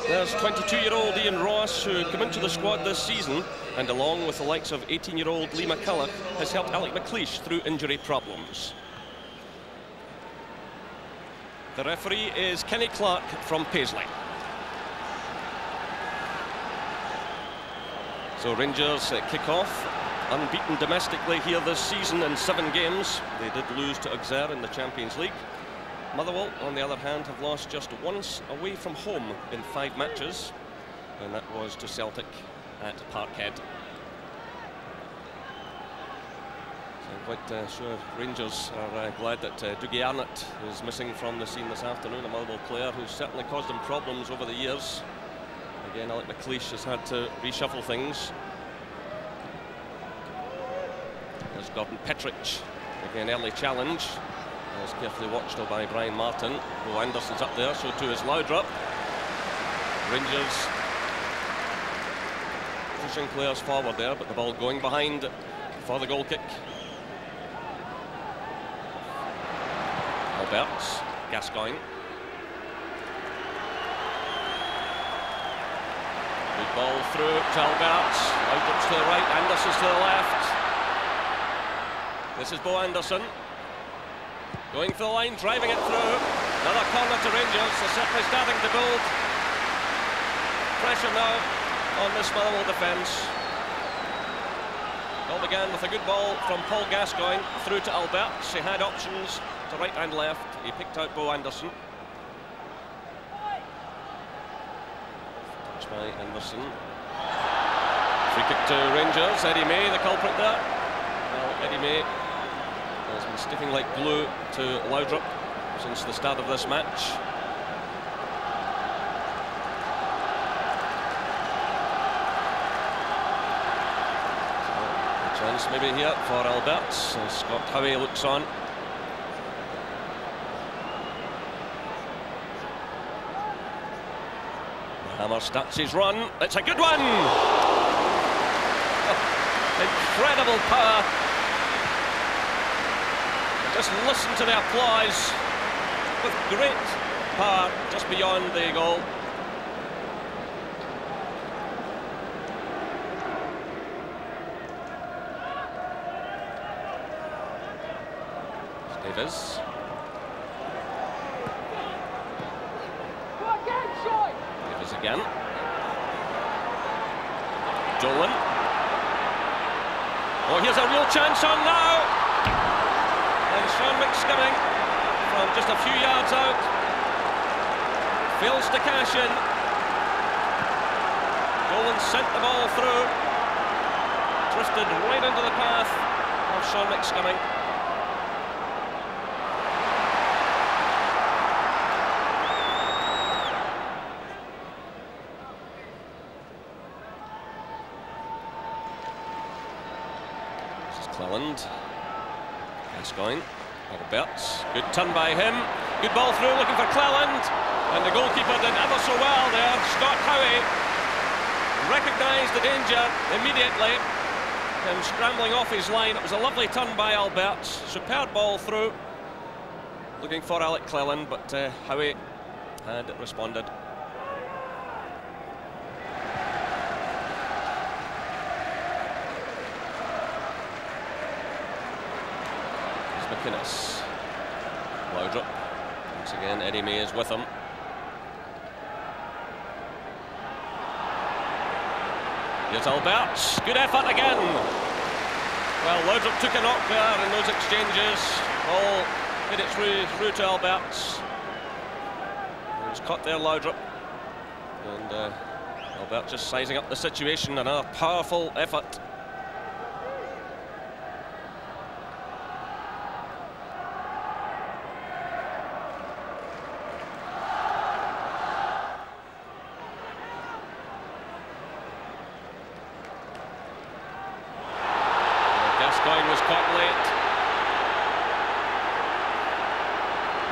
There's 22-year-old Ian Ross, who came into the squad this season, and along with the likes of 18-year-old Lee McCulloch, has helped Alec McLeish through injury problems. The referee is Kenny Clark from Paisley. So Rangers kick off, unbeaten domestically here this season in 7 games. They did lose to Auxerre in the Champions League. Motherwell, on the other hand, have lost just once away from home in 5 matches, and that was to Celtic at Parkhead. So I'm quite sure Rangers are glad that Dougie Arnott is missing from the scene this afternoon, a Motherwell player who's certainly caused them problems over the years. Again, Alec McLeish has had to reshuffle things. There's Gordon Petrich, again early challenge. It's carefully watched by Brian Martin. Bo Anderson's up there, so too is Laudrup. Rangers pushing players forward there, but the ball going behind for the goal kick. Alberts, Gascoigne. Good ball through to Alberts. Laudrup's to the right, Anderson's to the left. This is Bo Anderson. Going for the line, driving it through. Another corner to Rangers. They're certainly starting to build pressure now on this Motherwell defence. All began with a good ball from Paul Gascoigne through to Alberts. He had options to right and left. He picked out Bo Anderson. Touch by Anderson. Free kick to Rangers. Eddie May, the culprit there. Well, Eddie May has been sticking like glue to Laudrup since the start of this match. So, a chance maybe here for Alberts as Scott Howie looks on. The Hammer starts his run. It's a good one! Incredible power. Just listen to the applause, with great power just beyond the goal. Davis. Davis again. Dolan. Oh, here's a real chance on now. And Sean McGhee from just a few yards out fails to cash in. Dolan sent the ball through, drifted right into the path of Sean McGhee. This is Cleland. Gascoigne, Alberts, good turn by him, good ball through, looking for Cleland, and the goalkeeper did ever so well there. Scott Howie recognised the danger immediately, him scrambling off his line. It was a lovely turn by Alberts, superb ball through, looking for Alec Cleland, but Howie had responded. McInnes. Laudrup. Once again, Eddie May is with him. Here's Alberts. Good effort again. Well, Laudrup took a knock there in those exchanges. Ball hit it through to Alberts. He was caught there, Laudrup. And Alberts just sizing up the situation. Another powerful effort. Gascoigne was caught late.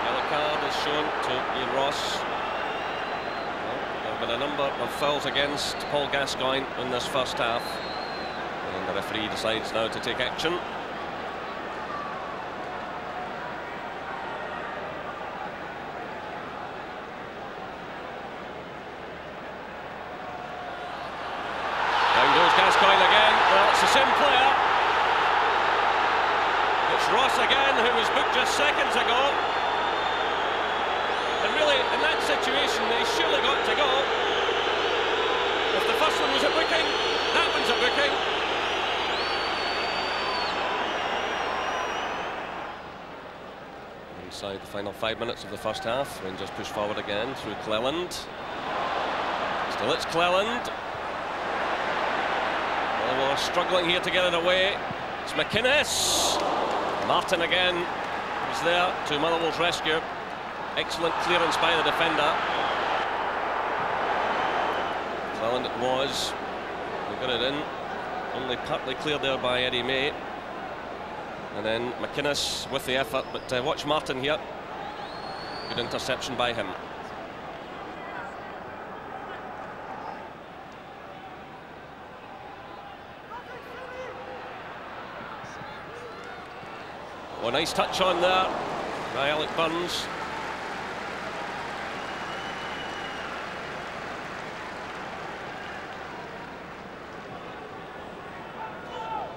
Yellow card is shown to Ian Ross. Well, there have been a number of fouls against Paul Gascoigne in this first half, and the referee decides now to take action. Gascoigne again. Well, it's the same player. It's Ross again, who was booked just seconds ago. And really, in that situation, they surely got to go. If the first one was a booking, that one's a booking. Inside the final 5 minutes of the first half, Rangers push forward again through Cleland. Still it's Cleland. Well, we're struggling here to get it away. It's McInnes. Martin again is there to Motherwell's rescue. Excellent clearance by the defender. Cleland it was. They got it in. Only partly cleared there by Eddie May. And then McInnes with the effort, but watch Martin here. Good interception by him. Oh, nice touch on there by Alec Burns.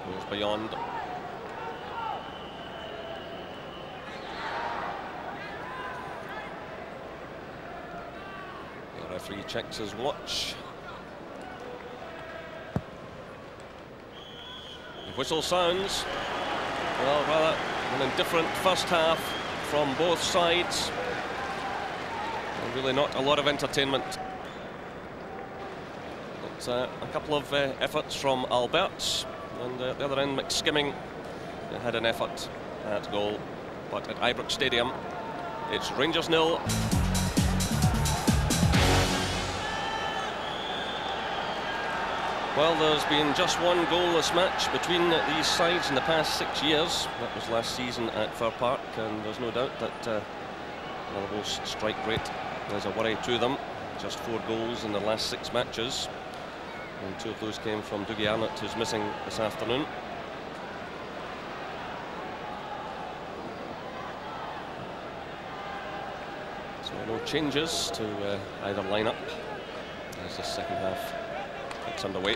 Goes beyond. The referee checks his watch. The whistle sounds. Well, rather an indifferent first half from both sides. And really not a lot of entertainment. It's a couple of efforts from Alberts, and the other end, McSkimming had an effort at goal. But at Ibrox Stadium, it's Rangers 0. Well, there's been just one goalless match between these sides in the past 6 years. That was last season at Fir Park, and there's no doubt that Motherwell's strike rate is a worry to them. Just 4 goals in the last 6 matches, and 2 of those came from Dougie Arnott, who's missing this afternoon. So no changes to either lineup as the second half gets underway.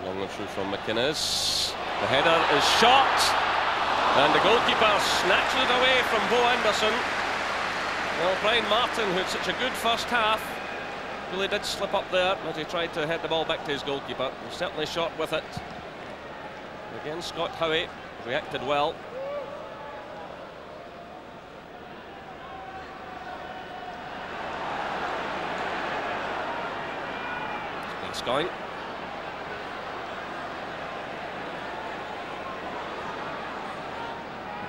Long one through from McInnes. The header is shot, and the goalkeeper snatches it away from Bo Anderson. Well, Brian Martin, who had such a good first half, really did slip up there as he tried to head the ball back to his goalkeeper. He certainly shot with it. Again, Scott Howie reacted well. Gascoigne.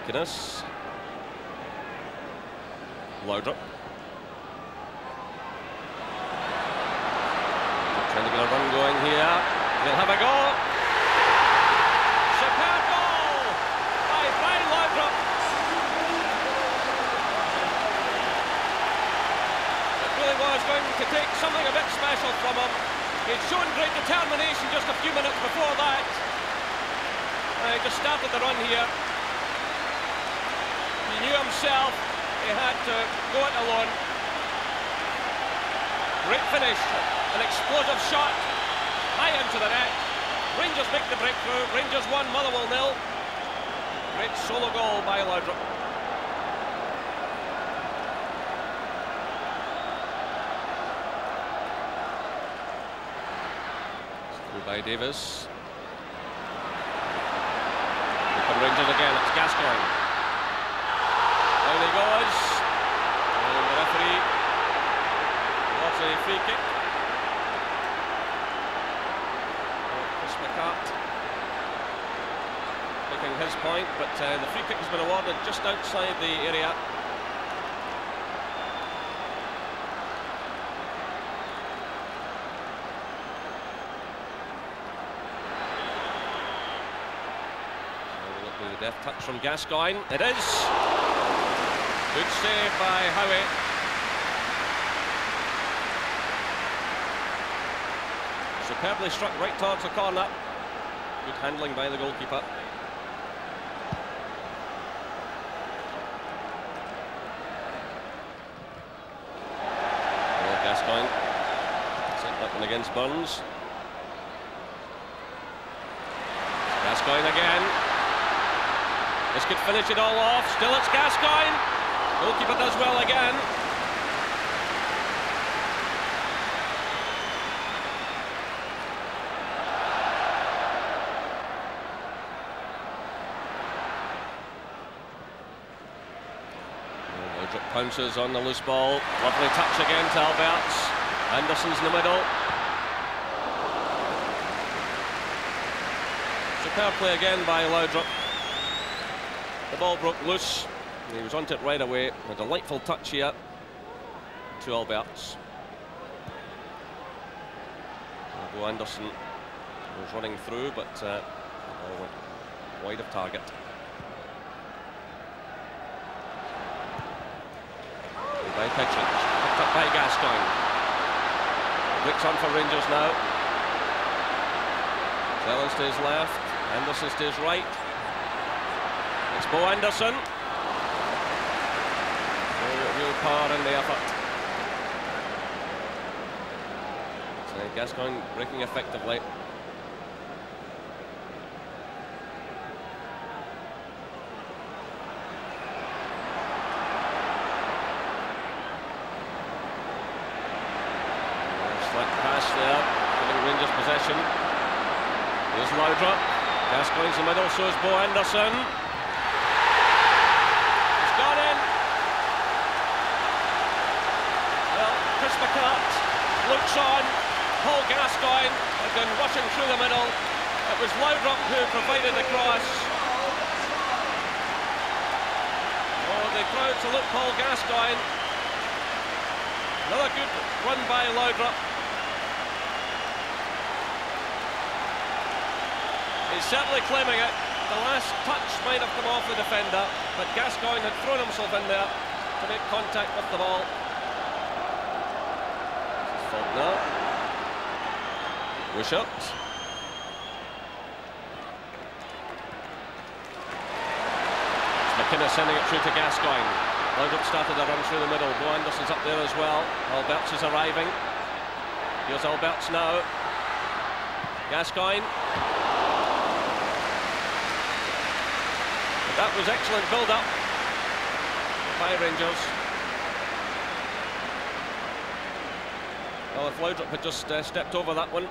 McInnes. Laudrup. Trying to get a run going here. They'll have a go. Superb goal by Brian Laudrup. It really was going to take something a bit special from him. He'd shown great determination just a few minutes before that. He just started the run here. He knew himself he had to go it alone. Great finish, an explosive shot, high into the net. Rangers make the breakthrough. Rangers 1, Motherwell 0. Great solo goal by Laudrup. Through by Davis. Here come Rangers again. It's Gascoigne. Down he goes, and the referee loves a free kick. Chris McCart making his point, but the free kick has been awarded just outside the area. So will it be the deft touch from Gascoigne? It is. Good save by Howie. Superbly struck right towards the corner. Good handling by the goalkeeper. Well, Gascoigne sent that one against Burns. Gascoigne again. This could finish it all off. Still it's Gascoigne. Goalkeeper does well again. Pounces on the loose ball. Lovely touch again to Alberts. Anderson's in the middle. Superb play again by Laudrup. The ball broke loose. He was onto it right away. A delightful touch here to Alberts. Although Anderson was running through, but the ball went wide of target. By Pitchett, picked up by Gascoigne. Flicks on for Rangers now. Sellers to his left, Anderson to his right. It's Bo Anderson. Real power in the effort. So Gascoigne breaking effectively. Possession. Here's Laudrup. Gascoigne's in the middle, so is Bo Anderson. He's gone in. Well, Chris McCart looks on. Paul Gascoigne had been rushing through the middle. It was Laudrup who provided the cross. Oh, the crowd salute Paul Gascoigne. Another good run by Laudrup. He's certainly claiming it. The last touch might have come off the defender, but Gascoigne had thrown himself in there to make contact with the ball. Faulkner. Wishart. McKinnon sending it through to Gascoigne. Laudrup started a run through the middle. Bo Anderson's up there as well. Alberts is arriving. Here's Alberts now. Gascoigne. That was excellent build-up by Rangers. Well, if Laudrup had just stepped over that one,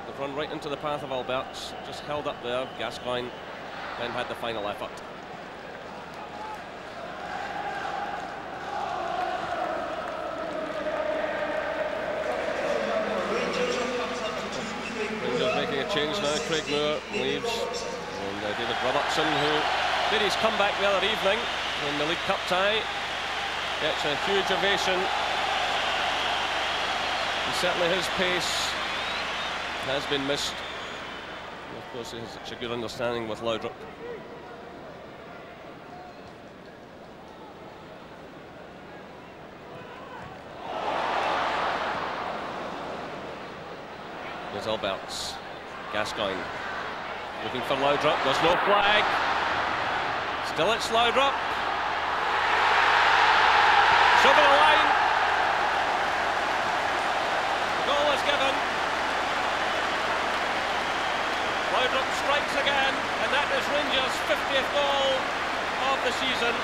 they've run right into the path of Alberts. Just held up there. Gascoigne then had the final effort. Rangers making a change now. Craig Moore leaves. And David Robertson, who did his comeback the other evening in the League Cup tie, gets a huge ovation. And certainly his pace has been missed. And of course, he has such a good understanding with Laudrup. Here's Alberts. Gascoigne. Looking for Laudrup, there's no flag. Still it's Laudrup. It's over the line. The goal is given. Laudrup strikes again, and that is Rangers' 50th goal of the season.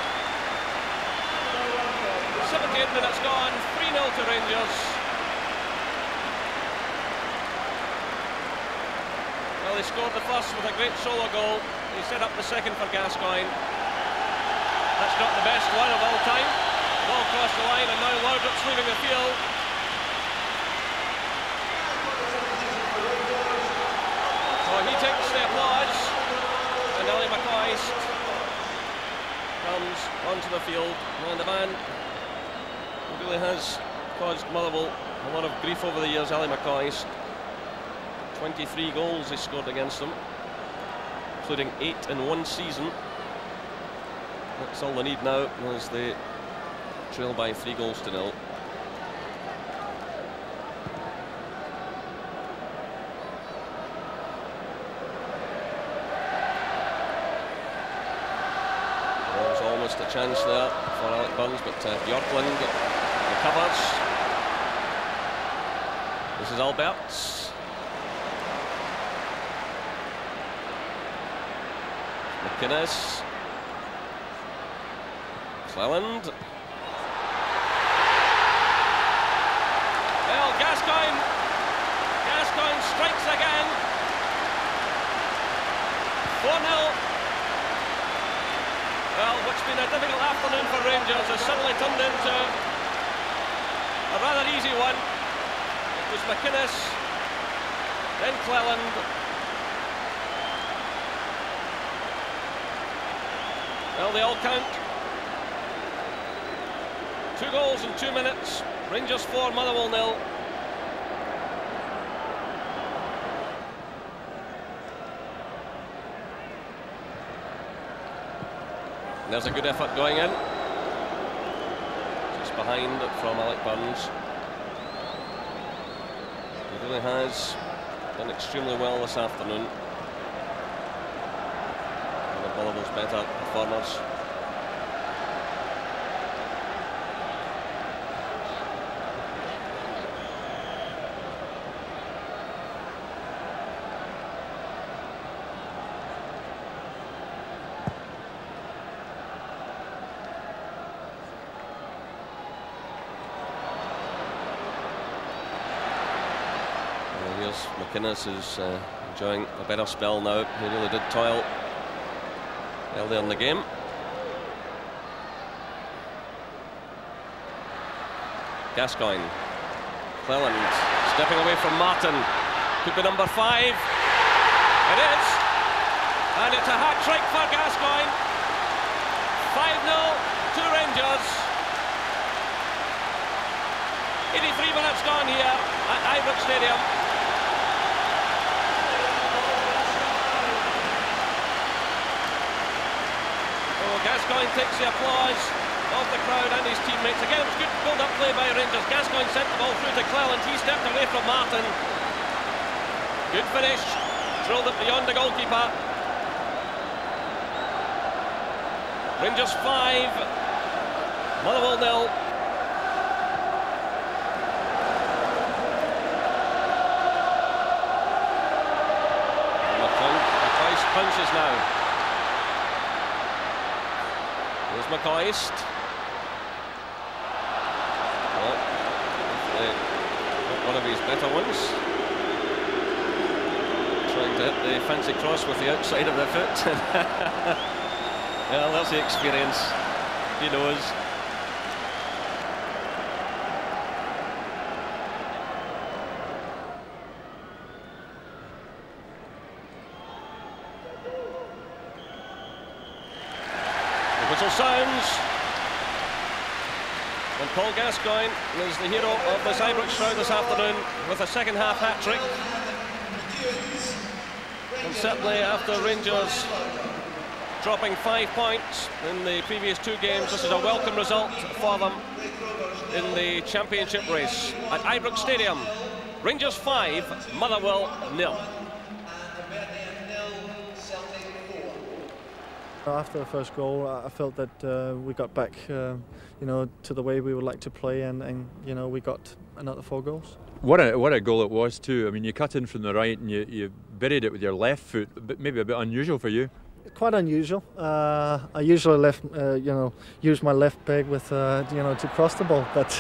78 minutes gone, 3-0 to Rangers. Well, he scored the first with a great solo goal. He set up the second for Gascoigne. That's not the best one of all time. The ball crossed the line, and now Laudrup's leaving the field. So he takes the applause, and Ali McCoist comes onto the field. And the man who really has caused Motherwell a lot of grief over the years, Ali McCoist. 23 goals he scored against them, including 8 in one season. That's all they need now as they trail by 3-0. Missed a chance there for Alec Burns, but Bjorklund recovers. This is Alberts. McInnes. Cleland. Well, Gascoigne strikes again. 4-0. Well, what's been a difficult afternoon for Rangers has suddenly turned into a rather easy one. It was McInnes, then Cleland. Well, they all count. 2 goals in 2 minutes. Rangers 4, Motherwell 0. There's a good effort going in. Just behind from Alec Burns. He really has done extremely well this afternoon. One of Motherwell's better performers. McInnes is enjoying a better spell now. He really did toil earlier in the game. Gascoigne. Cleland stepping away from Martin. Could be number 5. It is. And it's a hat-trick for Gascoigne. 5-0 to Rangers. 83 minutes gone here at Ibrox Stadium. Gascoigne takes the applause of the crowd and his teammates. Again, it was good build-up play by Rangers. Gascoigne sent the ball through to Cleland. He stepped away from Martin. Good finish. Drilled it beyond the goalkeeper. Rangers 5, Motherwell 0. McCoist punches now. There's McCoist. Well, one of his better ones. Trying to hit the fancy cross with the outside of the foot. Well, that's the experience. He knows. Whistle sounds, and Paul Gascoigne is the hero of this Ibrox crowd this afternoon with a second half hat-trick. And certainly after Rangers dropping 5 points in the previous 2 games, this is a welcome result for them in the championship race. At Ibrox Stadium, Rangers 5, Motherwell 0. After the first goal, I felt that we got back, you know, to the way we would like to play, and you know, we got another 4 goals. What a goal it was too. I mean, you cut in from the right and you buried it with your left foot, but maybe a bit unusual for you. Quite unusual. I usually use my left peg with, you know, to cross the ball, but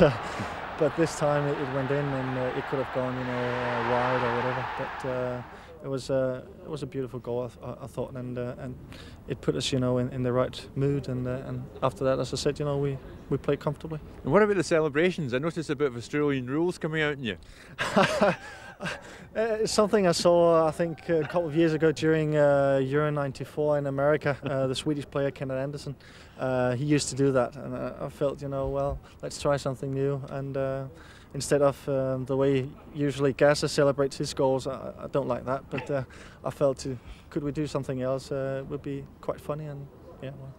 this time it went in, and it could have gone, you know, wide or whatever. But it was a beautiful goal, I thought, and it put us, you know, in the right mood. And after that, as I said, you know, we played comfortably. And what about the celebrations? I noticed a bit of Australian rules coming out in you. It's something I saw, I think, a couple of years ago during Euro '94 in America. The Swedish player Kenneth Anderson, he used to do that, and I felt, you know, well, let's try something new. And instead of the way usually Gasser celebrates his goals, I don't like that. But I felt, could we do something else? It would be quite funny, and yeah. Well.